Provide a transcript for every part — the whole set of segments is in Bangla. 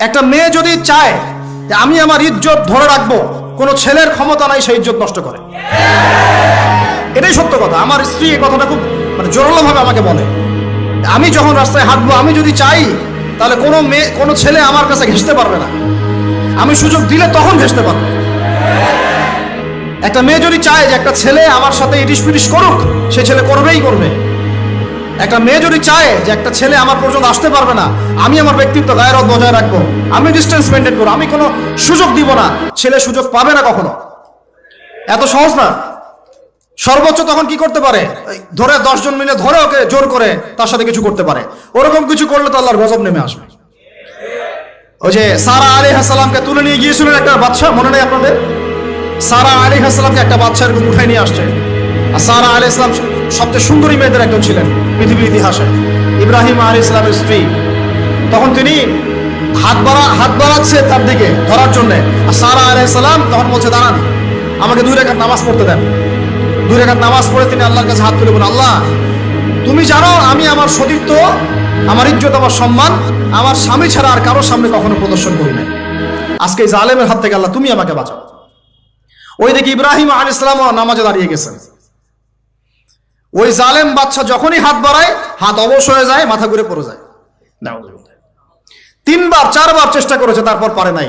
একটা মেয়ে যদি চায় যে আমি আমার ইজ্জত ধরে রাখবো, কোনো ছেলের ক্ষমতা নাই সেই ইজ্জত নষ্ট করে। এটাই সত্য কথা। আমার স্ত্রী এই কথাটা খুব জোরালোভাবে আমাকে বলে, আমি যখন রাস্তায় হাঁটবো, আমি যদি চাই তাহলে কোনো ছেলে আমার কাছে ঘেঁষতে পারবে না, আমি সুযোগ দিলে তখন ঘেঁষতে পারবে। একটা মেয়ে যদি চায় যে একটা ছেলে আমার সাথে ইটিস পিটিস করুক, সে ছেলে করবেই করবে। একটা মেয়ে যদি চায় যে একটা ছেলে আমার পর্যন্ত আসতে পারবে না, আমি আমার ব্যক্তিত্ব গায়রত বজায় রাখবো, আমি ডিস্টেন্স মেনটেন করবো, আমি কোনো সুযোগ দিব না, ছেলে সুযোগ পাবে না কখনো। এত সহজ না। সর্বোচ্চ তখন কি করতে পারে, ধরে 10 জন মিলে ধরে ওকে জোর করে তার সাথে কিছু করতে পারে। ওরকম কিছু করলে তো আল্লাহর গজব নেমে আসবে। ওই যে সারা আলাইহিস সালামকে তুলে নিয়ে গিয়েছিলেন একটা বাদশা, মনে নেই আপনাদের? সারা আলাইহিস সালামকে একটা বাদশা এরকম উঠাই নিয়ে আসছে। আর সারা আলাইহিস সালাম সবচেয়ে সুন্দরী মেয়েদের একজন ছিলেন পৃথিবীর ইতিহাসে, ইব্রাহিম আলাইহিস সালামের স্ত্রী। তখন তিনি হাত বাড়াচ্ছে তার দিকে ধরার জন্য, আর সারা আলাইহিস সালাম তখন বলছে, দাঁড়ান, আমাকে 2 রাকাত নামাজ পড়তে দেন। 2 রাকাত নামাজ পড়ে তিনি আল্লাহর কাছে হাত তুলে বলেন, আল্লাহ, তুমি জানো আমি আমার সতীত্ব, আমার ইজ্জত, আমার সম্মান আমার স্বামী ছাড়া আর কারোর সামনে কখনো প্রদর্শন করি না। আজকে এই জালেমের হাত থেকে আল্লাহ তুমি আমাকে বাঁচাও। ওই দিকে ইব্রাহিম আলাইহিস সালাম নামাজে দাঁড়িয়ে গেছেন। ওই জালেম বাদশা যখনই হাত বাড়ায়, হাত অবশ হয়ে যায়, মাথা ঘুরে পড়ে যায়। 3বার 4বার চেষ্টা করেছে, তারপর পারে নাই।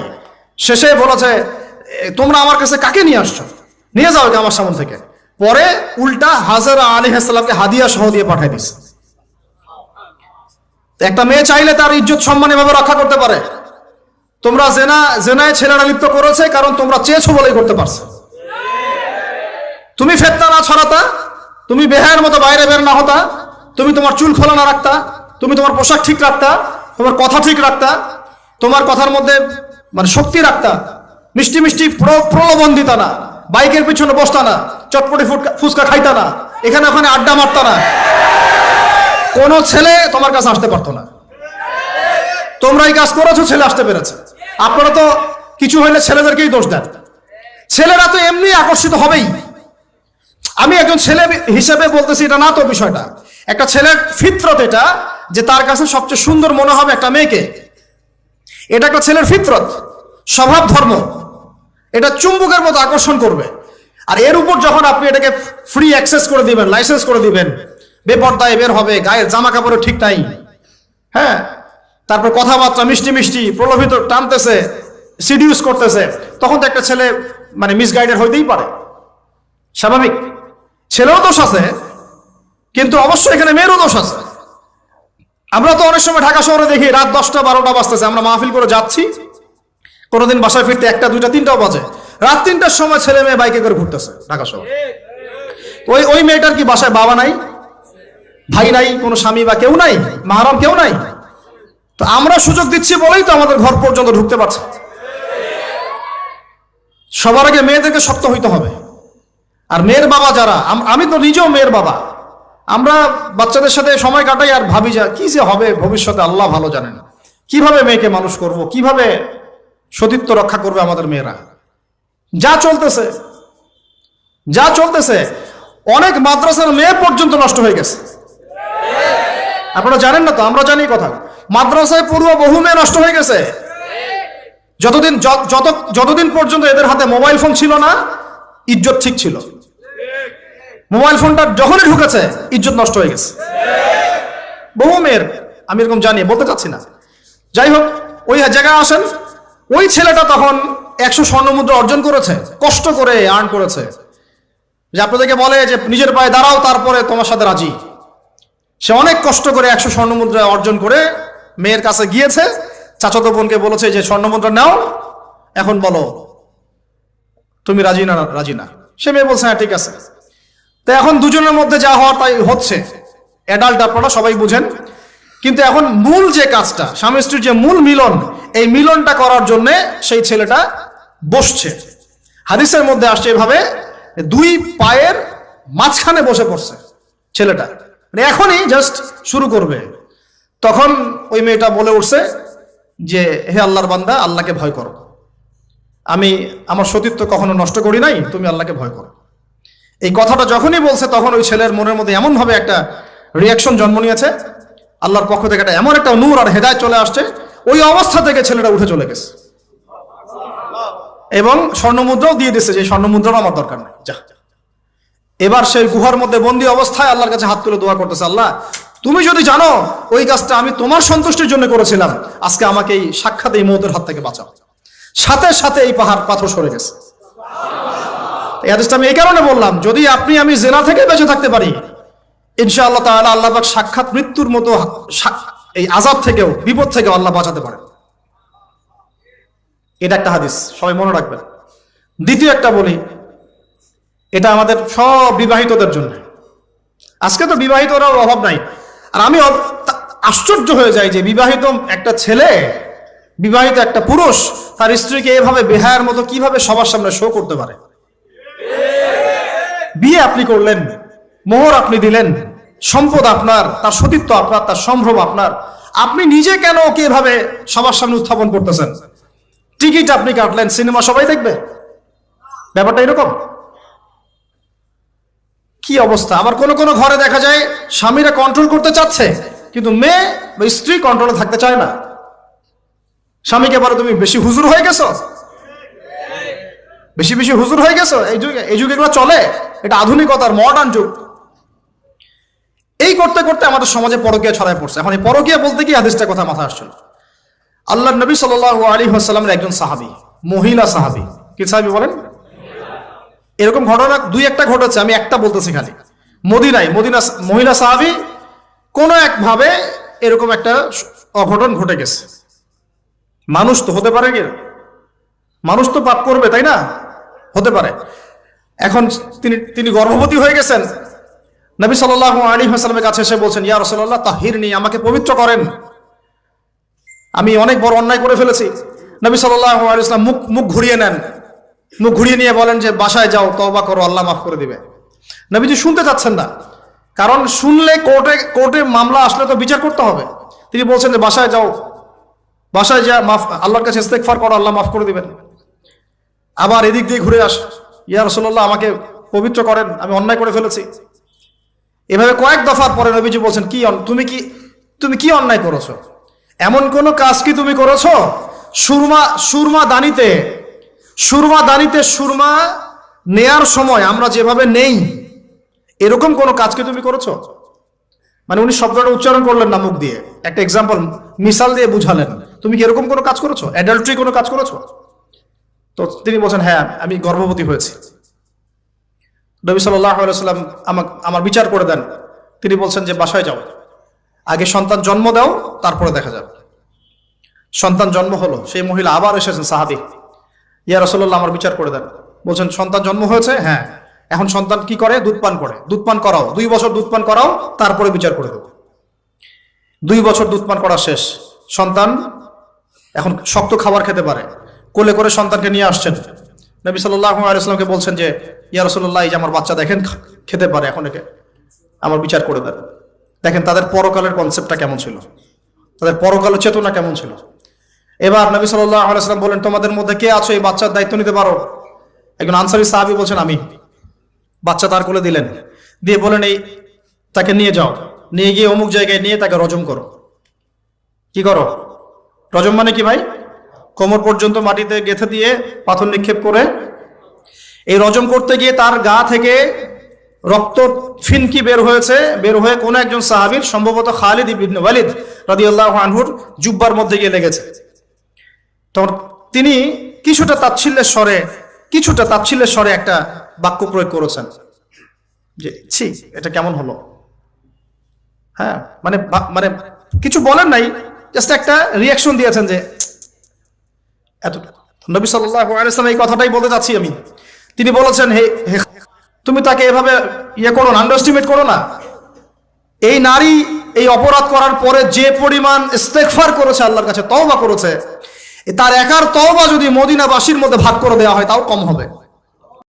শেষে বলেছে, তোমরা আমার কাছে কাকে নিয়ে আসছো, নিয়ে যাও আমার সামনে থেকে। পরে উল্টা হাজরা আলাইহিস সালামকে হাদিয়া সহ দিয়ে পাঠিয়ে দিছে। একটা মেয়ে চাইলে তার ইজ্জত সম্মান এভাবে রক্ষা করতে পারে। তোমরা জেনায় ছেলেরা লিপ্ত করেছে কারণ তোমরা চেয়েছো বলেই করতে পারছো। তুমি ফেতনা না ছড়াতা, তুমি বেহায়ের মতো বাইরে বের না হতা, তুমি তোমার চুল খোলা না রাখতা, তুমি তোমার পোশাক ঠিক রাখতা, তোমার কথা ঠিক রাখতা, তোমার কথার মধ্যে শক্তি রাখতা, মিষ্টি মিষ্টি প্রলোভন দিতা না, বাইকের পিছনে বসতা না, চটপটি ফুচকা খাইতা না, এখানে ওখানে আড্ডা মারতা না, কোনো ছেলে তোমার কাছে আসতে পারতো না। তোমরা এই কাজ করেছো, ছেলে আসতে পেরেছে। আপনারা তো কিছু হইলে ছেলেদেরকেই দোষ দেন। ছেলেরা তো এমনি আকর্ষিত হবেই। আমি একজন ছেলে হিসেবে বলতেছি এটা না তো বিষয়টা। একটা ছেলের ফিতরত এটা, যে তার কাছে সবচেয়ে সুন্দর মনে হবে একটা মেয়েকে। এটা একটা ছেলের ফিতরত, স্বভাব ধর্ম, এটা চুম্বকের মতো আকর্ষণ করবে। আর এর উপর যখন আপনি এটাকে ফ্রি অ্যাক্সেস করে দিবেন, লাইসেন্স করে দিবেন, বেপরদায় বের হবে, গায়ের জামা কাপড়ও ঠিক নাই, হ্যাঁ, তারপর কথাবার্তা মিষ্টি মিষ্টি প্রলোভিত টানতেছে, সিডিউস করতেছে, তখন তো একটা ছেলে মিসগাইডেড হইতেই পারে, স্বাভাবিক। ছেলেও দোষ আছে, কিন্তু অবশ্যই এখানে মেয়েরও দোষ আছে। আমরা তো অনেক সময় ঢাকা শহরে দেখি রাত 10টা 12টা বাজতেছে, আমরা মাহফিল করে যাচ্ছি, কোনোদিন বাসায় ফিরতে 1টা 2টা 3টাও বাজে, রাত 3টার সময় ছেলে মেয়ে বাইকে করে ঘুরতেছে ঢাকা শহরে। ওই মেয়েটার কি বাসায় বাবা নাই, ভাই নাই, কোনো স্বামী বা কেউ নাই, মাহরাম কেউ নাই? তো আমরা সুযোগ দিচ্ছি বলেই তো আমাদের ঘর পর্যন্ত ঢুকতে পারছে। সবার আগে মেয়েদেরকে শক্ত হইতে হবে। আর মেয়ের বাবা যারা, আমি তো নিজেও মেয়ের বাবা, আমরা বাচ্চাদের সাথে সময় কাটাই আর ভাবি যা কি যে হবে ভবিষ্যতে আল্লাহ ভালো জানেন। কিভাবে মেয়েকে মানুষ করব, কিভাবে সতীত্ব রক্ষা করবে আমাদের মেয়েরা। যা চলতেছে অনেক মাদ্রাসার মেয়ে পর্যন্ত নষ্ট হয়ে গেছে। আপনারা জানেন না তো, আমরা জানি কথা। মাদ্রাসায় পড়ুয়া বহু মেয়ে নষ্ট হয়ে গেছে। যতদিন পর্যন্ত এদের হাতে মোবাইল ফোন ছিল না, ইজ্জত ঠিক ছিল। মোবাইল ফোনটা যখনই ঢুকেছে, ইজ্জত নষ্ট হয়ে গেছে বহু মেয়ের। আমি এরকম জানি, বলতে চাচ্ছি না। যাই হোক, ওই জায়গায় আসেন, ওই ছেলেটা তখন 100 স্বর্ণমুদ্রা অর্জন করেছে, কষ্ট করে আর্ন করেছে। যে আপনাদেরকে বলে যে নিজের পায়ে দাঁড়াও, তারপরে তোমার সাথে রাজি। সে অনেক কষ্ট করে 100 স্বর্ণমুদ্রা অর্জন করে মেয়ের কাছে গিয়েছে, চাচাতো বোনকে বলেছে যে স্বর্ণমুদ্রা নাও, এখন বলো তুমি রাজি না। সে মেয়ে বলছে হ্যাঁ ঠিক আছে। তো এখন দুজনের মধ্যে যা হওয়ার তাই হচ্ছে, অ্যাডাল্ট আপনারা সবাই বুঝেন। কিন্তু এখন মূল যে কাজটা, স্বামী স্ত্রীর যে মূল মিলন, এই মিলনটা করার জন্য সেই ছেলেটা বসছে। হাদিসের মধ্যে আসছে এভাবে, 2 পায়ের মাঝখানে বসে পড়ছে ছেলেটা, এখনই জাস্ট শুরু করবে। তখন ওই মেয়েটা বলে উঠছে যে হে আল্লাহর বান্দা, আল্লাহকে ভয় করো, আমি আমার সতীত্ব কখনো নষ্ট করি নাই, তুমি আল্লাহকে ভয় করো। এই কথাটা যখনই বলছে, তখন ওই ছেলের মনের মধ্যে এমন ভাবে একটা রিয়াকশন জন্ম নিয়েছে, আল্লাহর পক্ষ থেকে এমন একটা নূর আর হেদায়েত চলে আসছে, ওই অবস্থা থেকে ছেলেটা উঠে চলে গেছে এবং স্বর্ণমুদ্রাও দিয়ে দিয়েছে, যে স্বর্ণমুদ্রাও আমার দরকার নেই, যা। এবার সেই গুহার মধ্যে বন্দী অবস্থায় আল্লাহর কাছে হাত তুলে দোয়া করতেছে, আল্লাহ তুমি যদি জানো ওই কাজটা আমি তোমার সন্তুষ্টির জন্য করেছিলাম, আজকে আমাকে এই সাক্ষাৎ এই মওতের হাত থেকে বাঁচাও। সাথে সাথে এই পাথর সরে গেছে। এই হাদিসটা আমি এই কারণে বললাম, যদি আমি জিনা থেকে বেঁচে থাকতে পারি, ইনশাআল্লাহ তাআলা আল্লাহ পাক সাক্ষাৎ মৃত্যুর মতো এই আযাব থেকেও, বিপদ থেকেও আল্লাহ বাঁচাতে পারেন। এটা একটা হাদিস, সবাই মনে রাখবেন। দ্বিতীয় একটা বলি, এটা আমাদের সব বিবাহিতদের জন্য। আজকে তো বিবাহিতরাও অভাব নাই। আর আমি আশ্চর্য হয়ে যাই যে বিবাহিত একটা ছেলে, বিবাহিত একটা পুরুষ তার স্ত্রীকে এভাবে বেহায়ার মতো কিভাবে সবার সামনে শো করতে পারে। বিয়ে আপনি করলেন, মোহর আপনি দিলেন, সম্পদ আপনার, তার সতীত্ব আপনার, তার সম্ভ্রম আপনার, আপনি নিজে কেন ওকে এভাবে সবার সামনে উত্থাপন করতেছেন? টিকিট আপনি কাটলেন, সিনেমা সবাই দেখবে, ব্যাপারটা এরকম। কি অবস্থা! আবার কোন কোন ঘরে দেখা যায় স্বামীরা কন্ট্রোল করতে চাচ্ছে, কিন্তু মেয়ে বা স্ত্রী কন্ট্রোলে থাকতে চায় না। স্বামীকে বলে তুমি বেশি হুজুর হয়ে গেছো, বেশি বেশি হুজুর হয়ে গেছো। এই যুগে এগুলো চলে, এটা আধুনিকতার মডার্ন যুগ। এই করতে করতে আমাদের সমাজে পরকীয়া ছড়ায় পড়ছে। এখন এই পরকীয়া বলতে কি হাদিসটা কথা মাথায় আসছিল। আল্লাহর নবী সাল্লাল্লাহু আলাইহি ওয়াসাল্লামের একজন সাহাবী, মহিলা সাহাবী, কি সাহাবী বলেন? এরকম ঘটনা দুই একটা ঘটেছে, আমি একটা বলতেছি খালি। মদিনা মহিলা সাহাবী কোন একভাবে এরকম একটা অঘটন ঘটে গেছে। মানুষ তো হতে পারে, কি মানুষ তো পাপ করবে, তাই না? হতে পারে। এখন তিনি গর্ভবতী হয়ে গেছেন। নবী সাল্লাল্লাহু আলাইহি ওয়াসাল্লামের কাছে এসে বলছেন, ইয়া রাসূলুল্লাহ তাহিরনি, আমাকে পবিত্র করেন, আমি অনেক বড় অন্যায় করে ফেলেছি। নবী সাল্লাল্লাহু আলাইহি ওয়াসাল্লাম মুখ ঘুরিয়ে নেন, মুখ ঘুরিয়ে নিয়ে বলেন যে বাসায় যাও, তওবা করো, আল্লাহ মাফ করে দিবে। নবীজি শুনতে চাচ্ছেন না, কারণ শুনলে কোর্টে মামলা আসলে তো বিচার করতে হবে। তিনি বলছেন যে বাসায় যাও, বাসায় যা আল্লাহর কাছে ইস্তেগফার করো, আল্লাহ মাফ করে দিবেন। আবার এদিক দিয়ে ঘুরে আস, ইয়া রাসূলুল্লাহ আমাকে পবিত্র করেন, আমি অন্যায় করে ফেলেছি। এভাবে কয়েক দফার পরে নবীজি বলছেন, তুমি কি অন্যায় করেছো? এমন কোন কাজ কি তুমি করেছো? সুরমা দানিতে সুরমা নেয়ার সময় আমরা যেভাবে নেই, এরকম কোন কাজ কি তুমি করেছো? মানে উনি শব্দটা উচ্চারণ করলেন না, মুখ দিয়ে একটা এক্সাম্পল, মিসাল দিয়ে বুঝালেন, তুমি কি এরকম কোনো কাজ করেছো? অ্যাডাল্ট্রি কোনো কাজ করেছো? তো তিনি বলছেন, হ্যাঁ আমি গর্ভবতী হয়েছি। নবী সাল্লাল্লাহু আলাইহি ওয়াসাল্লাম আমার বিচার করে দেন। তিনি বলছেন যে বাসায় যাও, আগে সন্তান জন্ম দাও, তারপরে দেখা যাবে। সন্তান জন্ম হলো, সেই মহিলা আবার এসেছেন, সাহাবী, ইয়া রাসূলুল্লাহ আমার বিচার করে দেন। বলছেন সন্তান জন্ম হয়েছে, হ্যাঁ, এখন সন্তান কি করে? দুধ পান করে। দুধ পান করাও, 2 বছর দুধ পান করাও, তারপরে বিচার করে দেবো। 2 বছর দুধ পান করা শেষ, সন্তান এখন শক্ত খাবার খেতে পারে। কোলে করে সন্তানকে নিয়ে আসছেন। নবী সাল্লাল্লাহু আলাইহি ওয়াসাল্লামকে বলছেন যে ইয়া রাসূলুল্লাহ, এই যে আমার বাচ্চা দেখেন খেতে পারে, এখন একে আমার বিচার করে দেন। দেখেন তাদের পরকালের কনসেপ্টটা কেমন ছিল, তাদের পরকালের চেতনা কেমন ছিল। এবার নবী সাল্লাল্লাহু আলাইহি ওয়াসাল্লাম বলেন, তোমাদের মধ্যে কে আছো এই বাচ্চার দায়িত্ব নিতে পারো? একজন আনসারী সাহাবী বলছেন আমি। বাচ্চা তার কোলে দিলেন, দিয়ে বলেন এই তাকে নিয়ে যাও, নিয়ে গিয়ে অমুক জায়গায় নিয়ে তাকে রজম করো। কি করো? রজম মানে কি ভাই? কোমর পর্যন্ত মাটিতে গেঁথে দিয়ে পাথর নিক্ষেপ করে, এই রজম করতে গিয়ে তার গা থেকে রক্ত ফিনকি বের হয়ে কোন একজন সাহাবীর, সম্ভবত খালিদ ইবনে ওয়ালিদ রাদিয়াল্লাহু আনহুর জুব্বার মধ্যে গিয়ে লেগেছে। তখন তিনি কিছুটা তাচ্ছিল্যের স্বরে একটা বাক্য প্রয়োগ করেছেন যে ছি, এটা কেমন হলো? হ্যাঁ, মানে কিছু বলেন নাই, জাস্ট একটা রিয়াকশন দিয়েছেন যে এত। নবী সাল্লাল্লাহু আলাইহি ওয়াসাল্লাম এই কথাটাই বলতে চাচ্ছি আমি। তিনি বলেছেন, হে তুমি তাকে এভাবে করো না, আন্ডারএস্টিমেট করো না। এই নারী এই অপরাধ করার পরে যে পরিমাণ ইস্তেগফার করেছে, আল্লাহর কাছে তওবা করেছে, তার একার তওবা যদি মদিনাবাসীর মধ্যে ভাগ করে দেওয়া হয় তাও কম হবে।